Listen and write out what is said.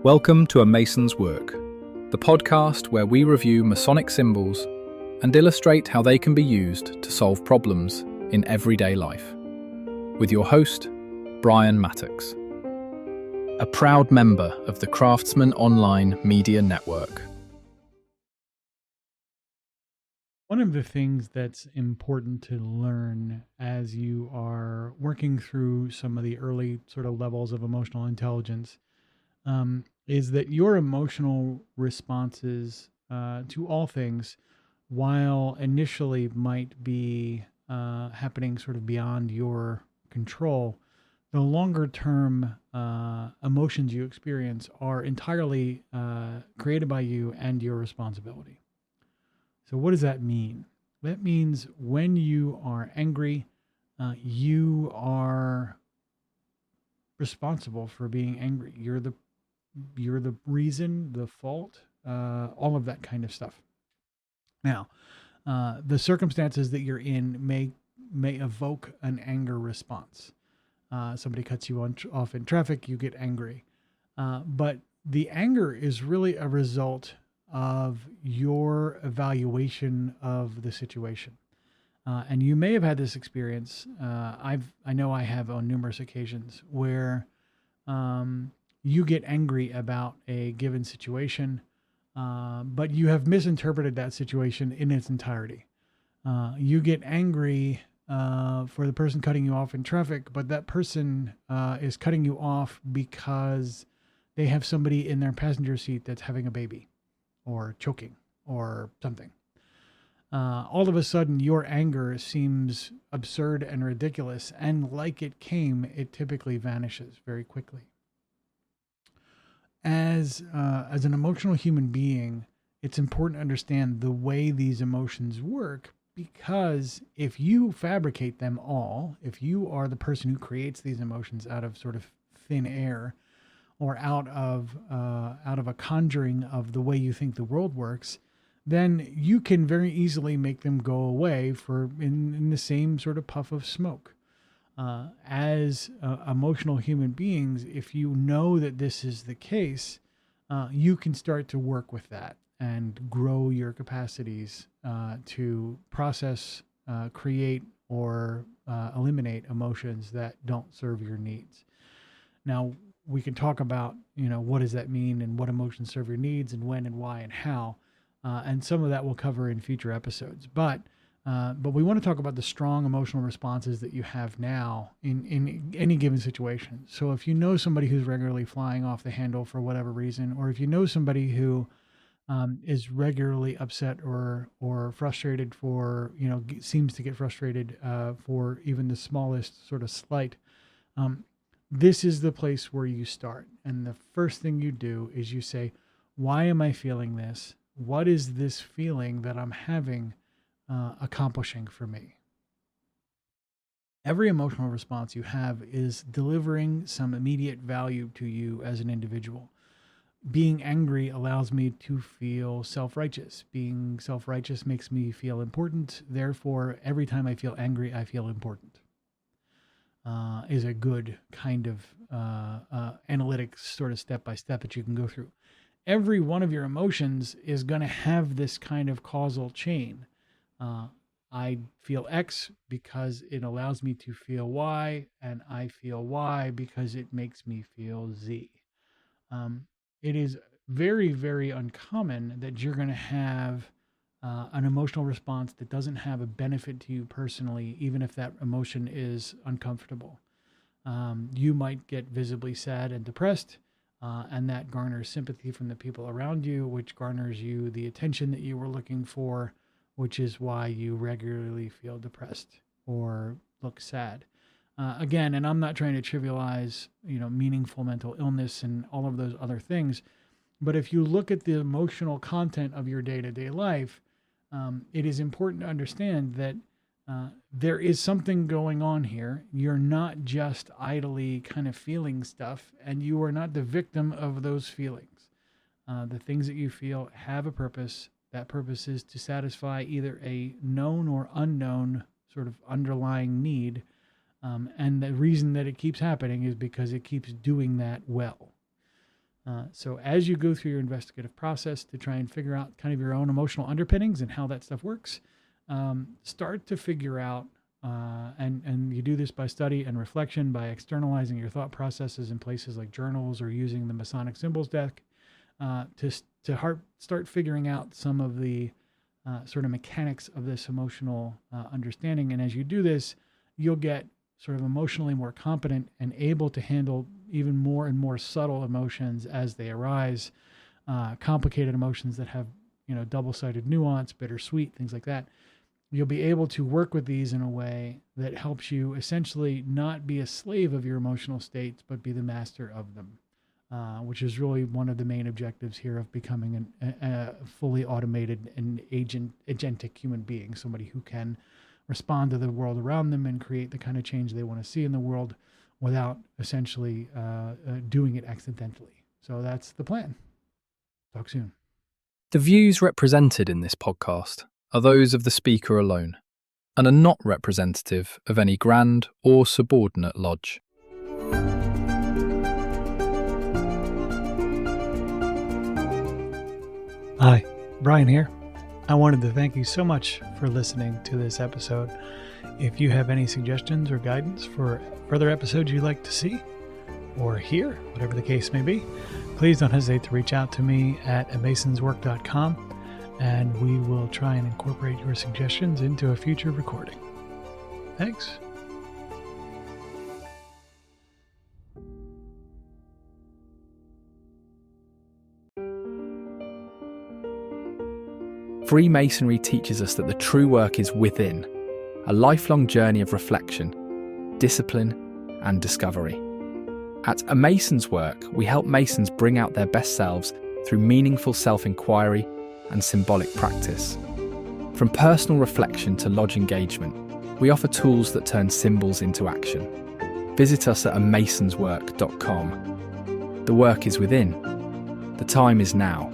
Welcome to A Mason's Work, the podcast where we review Masonic symbols and illustrate how they can be used to solve problems in everyday life. With your host, Brian Mattox, a proud member of the Craftsman Online Media Network. One of the things that's important to learn as you are working through some of the early sort of levels of emotional intelligence is that your emotional responses to all things, while initially might be happening sort of beyond your control, the longer term emotions you experience are entirely created by you and your responsibility. So what does that mean? That means when you are angry, you are responsible for being angry. You're the reason, the fault, all of that kind of stuff. Now, the circumstances that you're in may evoke an anger response. Somebody cuts you off in traffic, you get angry. But the anger is really a result of your evaluation of the situation. And you may have had this experience. I know I have on numerous occasions where you get angry about a given situation, but you have misinterpreted that situation in its entirety. You get angry for the person cutting you off in traffic, but that person is cutting you off because they have somebody in their passenger seat that's having a baby or choking or something. All of a sudden, your anger seems absurd and ridiculous, and like it came, it typically vanishes very quickly. As an emotional human being, it's important to understand the way these emotions work, because if you fabricate them all, if you are the person who creates these emotions out of sort of thin air, or out of a conjuring of the way you think the world works, then you can very easily make them go away in the same sort of puff of smoke. As emotional human beings, if you know that this is the case, you can start to work with that and grow your capacities to process, create, or eliminate emotions that don't serve your needs. Now, we can talk about, what does that mean and what emotions serve your needs and when and why and how. And some of that we'll cover in future episodes. But we want to talk about the strong emotional responses that you have now in any given situation. So if you know somebody who's regularly flying off the handle for whatever reason, or if you know somebody who is regularly upset or frustrated for, seems to get frustrated for even the smallest sort of slight, this is the place where you start. And the first thing you do is you say, why am I feeling this? What is this feeling that I'm having accomplishing for me? Every emotional response you have is delivering some immediate value to you as an individual. Being angry allows me to feel self-righteous. Being self-righteous makes me feel important. Therefore, every time I feel angry, I feel important. Is a good kind of analytic sort of step-by-step that you can go through. Every one of your emotions is going to have this kind of causal chain. I feel X because it allows me to feel Y, and I feel Y because it makes me feel Z. It is very, very uncommon that you're going to have an emotional response that doesn't have a benefit to you personally, even if that emotion is uncomfortable. You might get visibly sad and depressed, and that garners sympathy from the people around you, which garners you the attention that you were looking for, which is why you regularly feel depressed or look sad. Again, and I'm not trying to trivialize, meaningful mental illness and all of those other things, but if you look at the emotional content of your day-to-day life, it is important to understand that there is something going on here. You're not just idly kind of feeling stuff, and you are not the victim of those feelings. The things that you feel have a purpose. That purpose is to satisfy either a known or unknown sort of underlying need. And the reason that it keeps happening is because it keeps doing that well. So as you go through your investigative process to try and figure out kind of your own emotional underpinnings and how that stuff works, start to figure out, and you do this by study and reflection, by externalizing your thought processes in places like journals or using the Masonic symbols deck, to start figuring out some of the sort of mechanics of this emotional understanding. And as you do this, you'll get sort of emotionally more competent and able to handle even more and more subtle emotions as they arise, complicated emotions that have, double-sided nuance, bittersweet, things like that. You'll be able to work with these in a way that helps you essentially not be a slave of your emotional states, but be the master of them, which is really one of the main objectives here of becoming a fully automated and agentic human being, somebody who can respond to the world around them and create the kind of change they want to see in the world without essentially doing it accidentally. So that's the plan. Talk soon. The views represented in this podcast are those of the speaker alone and are not representative of any grand or subordinate lodge. Hi, Brian here. I wanted to thank you so much for listening to this episode. If you have any suggestions or guidance for further episodes you'd like to see or hear, whatever the case may be, please don't hesitate to reach out to me at amasonswork.com, and we will try and incorporate your suggestions into a future recording. Thanks. Freemasonry teaches us that the true work is within, a lifelong journey of reflection, discipline, and discovery. At A Mason's Work, we help Masons bring out their best selves through meaningful self-inquiry and symbolic practice. From personal reflection to lodge engagement, we offer tools that turn symbols into action. Visit us at amasonswork.com. The work is within. The time is now.